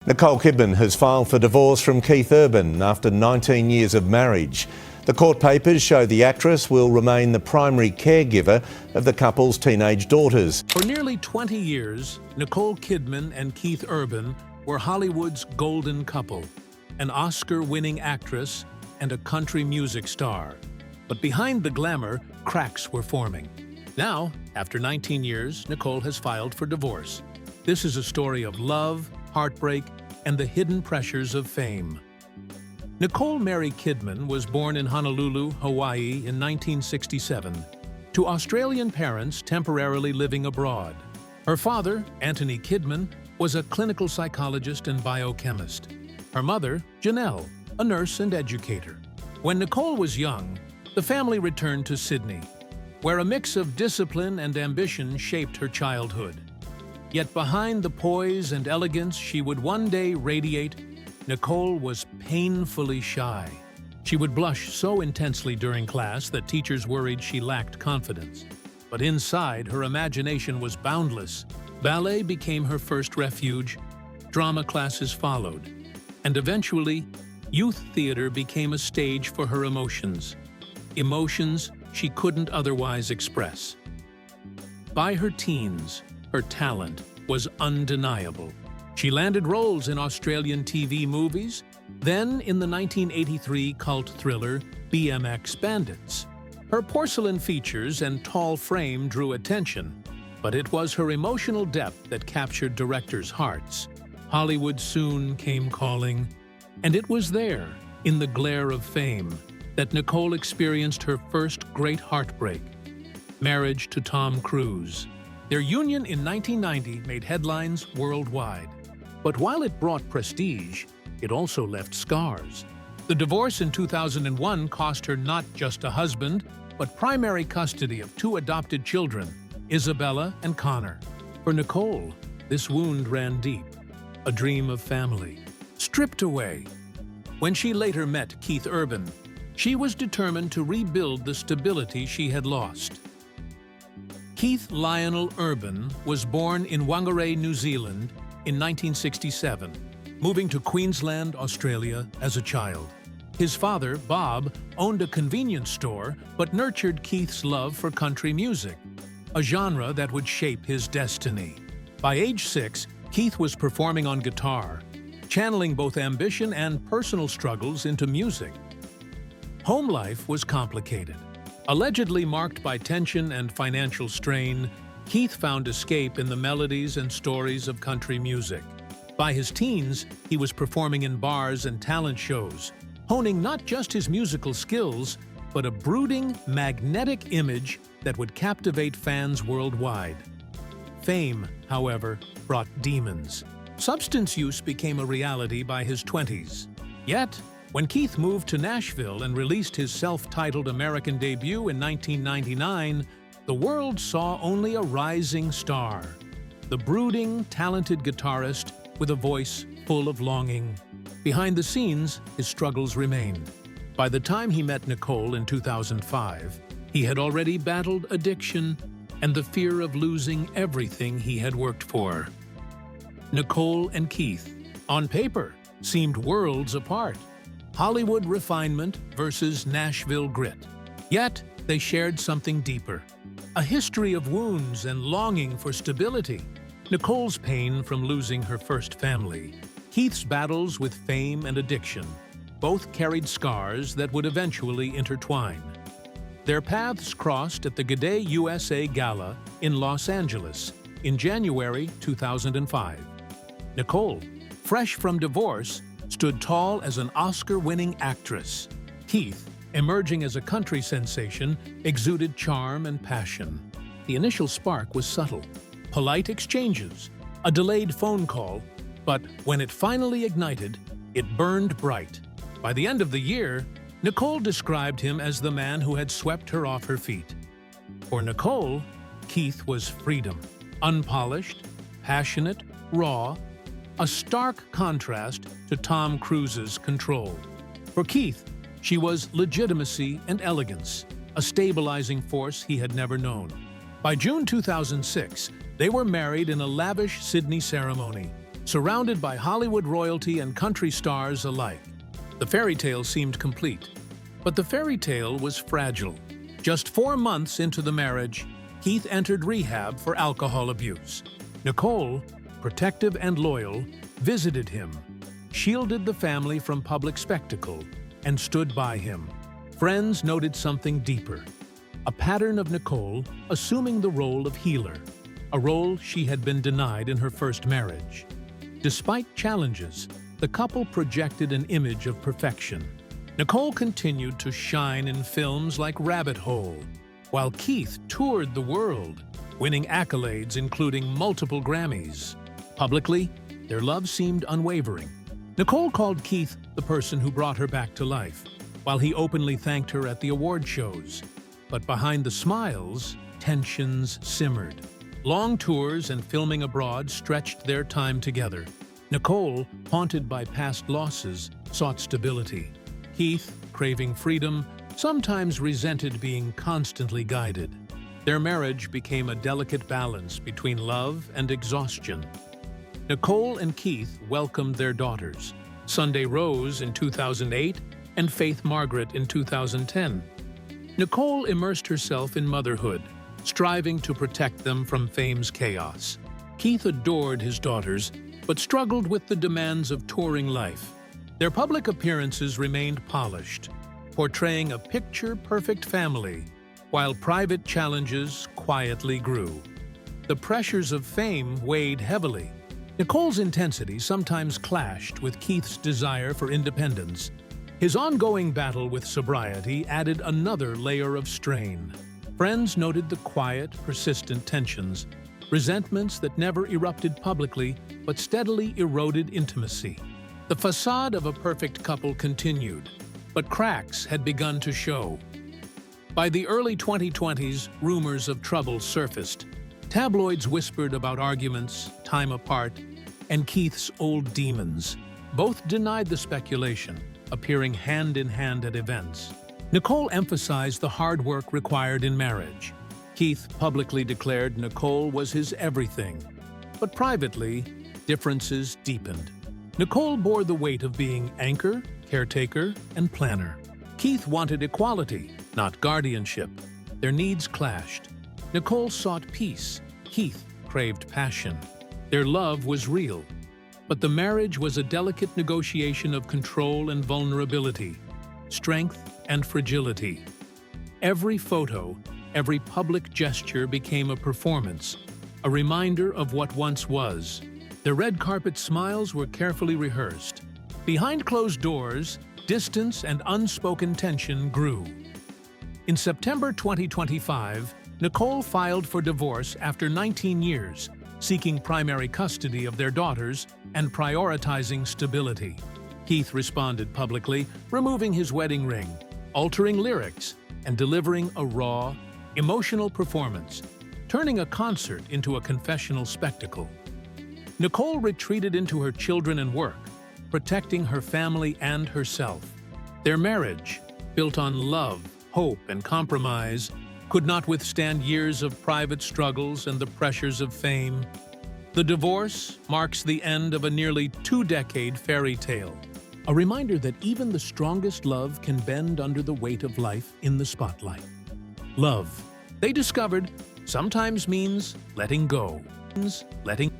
Nicole Kidman has filed for divorce from Keith Urban after 19 years of marriage. The court papers show the actress will remain the primary caregiver of the couple's teenage daughters. For nearly 20 years, Nicole Kidman and Keith Urban were Hollywood's golden couple, an Oscar-winning actress and a country music star. But behind the glamour, cracks were forming. Now, after 19 years, Nicole has filed for divorce. This is a story of love, heartbreak, and the hidden pressures of fame. Nicole Mary Kidman was born in Honolulu, Hawaii in 1967, to Australian parents temporarily living abroad. Her father, Anthony Kidman, was a clinical psychologist and biochemist. Her mother, Janelle, a nurse and educator. When Nicole was young, the family returned to Sydney, where a mix of discipline and ambition shaped her childhood. Yet behind the poise and elegance she would one day radiate, Nicole was painfully shy. She would blush so intensely during class that teachers worried she lacked confidence. But inside, her imagination was boundless. Ballet became her first refuge, drama classes followed, and eventually, youth theater became a stage for her emotions. Emotions she couldn't otherwise express. By her teens, her talent was undeniable. She landed roles in Australian TV movies, then in the 1983 cult thriller BMX Bandits. Her porcelain features and tall frame drew attention, but it was her emotional depth that captured directors' hearts. Hollywood soon came calling, and it was there, in the glare of fame, that Nicole experienced her first great heartbreak, marriage to Tom Cruise. Their union in 1990 made headlines worldwide. But while it brought prestige, it also left scars. The divorce in 2001 cost her not just a husband, but primary custody of two adopted children, Isabella and Connor. For Nicole, this wound ran deep, a dream of family, stripped away. When she later met Keith Urban, she was determined to rebuild the stability she had lost. Keith Lionel Urban was born in Whangarei, New Zealand in 1967, moving to Queensland, Australia as a child. His father, Bob, owned a convenience store but nurtured Keith's love for country music, a genre that would shape his destiny. By age 6, Keith was performing on guitar, channeling both ambition and personal struggles into music. Home life was complicated. Allegedly marked by tension and financial strain, Keith found escape in the melodies and stories of country music. By his teens, he was performing in bars and talent shows, honing not just his musical skills, but a brooding, magnetic image that would captivate fans worldwide. Fame, however, brought demons. Substance use became a reality by his 20s. Yet, when Keith moved to Nashville and released his self-titled American debut in 1999, the world saw only a rising star. The brooding, talented guitarist with a voice full of longing. Behind the scenes, his struggles remained. By the time he met Nicole in 2005, he had already battled addiction and the fear of losing everything he had worked for. Nicole and Keith, on paper, seemed worlds apart. Hollywood refinement versus Nashville grit. Yet, they shared something deeper. A history of wounds and longing for stability. Nicole's pain from losing her first family. Keith's battles with fame and addiction. Both carried scars that would eventually intertwine. Their paths crossed at the G'day USA Gala in Los Angeles in January 2005. Nicole, fresh from divorce, stood tall as an Oscar-winning actress. Keith, emerging as a country sensation, exuded charm and passion. The initial spark was subtle. Polite exchanges, a delayed phone call, but when it finally ignited, it burned bright. By the end of the year, Nicole described him as the man who had swept her off her feet. For Nicole, Keith was freedom. Unpolished, passionate, raw, a stark contrast to Tom Cruise's control. For Keith, she was legitimacy and elegance, a stabilizing force he had never known. By June 2006, they were married in a lavish Sydney ceremony, surrounded by Hollywood royalty and country stars alike. The fairy tale seemed complete. But the fairy tale was fragile. Just 4 months into the marriage, Keith entered rehab for alcohol abuse. Nicole, protective and loyal, visited him, shielded the family from public spectacle, and stood by him. Friends noted something deeper. A pattern of Nicole assuming the role of healer, a role she had been denied in her first marriage. Despite challenges, the couple projected an image of perfection. Nicole continued to shine in films like Rabbit Hole, while Keith toured the world, winning accolades including multiple Grammys. Publicly, their love seemed unwavering. Nicole called Keith the person who brought her back to life, while he openly thanked her at the award shows. But behind the smiles, tensions simmered. Long tours and filming abroad stretched their time together. Nicole, haunted by past losses, sought stability. Keith, craving freedom, sometimes resented being constantly guided. Their marriage became a delicate balance between love and exhaustion. Nicole and Keith welcomed their daughters, Sunday Rose in 2008 and Faith Margaret in 2010. Nicole immersed herself in motherhood, striving to protect them from fame's chaos. Keith adored his daughters, but struggled with the demands of touring life. Their public appearances remained polished, portraying a picture-perfect family, while private challenges quietly grew. The pressures of fame weighed heavily. Nicole's intensity sometimes clashed with Keith's desire for independence. His ongoing battle with sobriety added another layer of strain. Friends noted the quiet, persistent tensions, resentments that never erupted publicly but steadily eroded intimacy. The facade of a perfect couple continued, but cracks had begun to show. By the early 2020s, rumors of trouble surfaced. Tabloids whispered about arguments, time apart, and Keith's old demons. Both denied the speculation, appearing hand in hand at events. Nicole emphasized the hard work required in marriage. Keith publicly declared Nicole was his everything, but privately, differences deepened. Nicole bore the weight of being anchor, caretaker, and planner. Keith wanted equality, not guardianship. Their needs clashed. Nicole sought peace. Keith craved passion. Their love was real, but the marriage was a delicate negotiation of control and vulnerability, strength and fragility. Every photo, every public gesture became a performance, a reminder of what once was. The red carpet smiles were carefully rehearsed. Behind closed doors, distance and unspoken tension grew. In September 2025, Nicole filed for divorce after 19 years, seeking primary custody of their daughters and prioritizing stability. Keith responded publicly, removing his wedding ring, altering lyrics, and delivering a raw, emotional performance, turning a concert into a confessional spectacle. Nicole retreated into her children and work, protecting her family and herself. Their marriage, built on love, hope, and compromise, could not withstand years of private struggles and the pressures of fame. The divorce marks the end of a nearly 2-decade fairy tale, a reminder that even the strongest love can bend under the weight of life in the spotlight. Love, they discovered, sometimes means letting go. Letting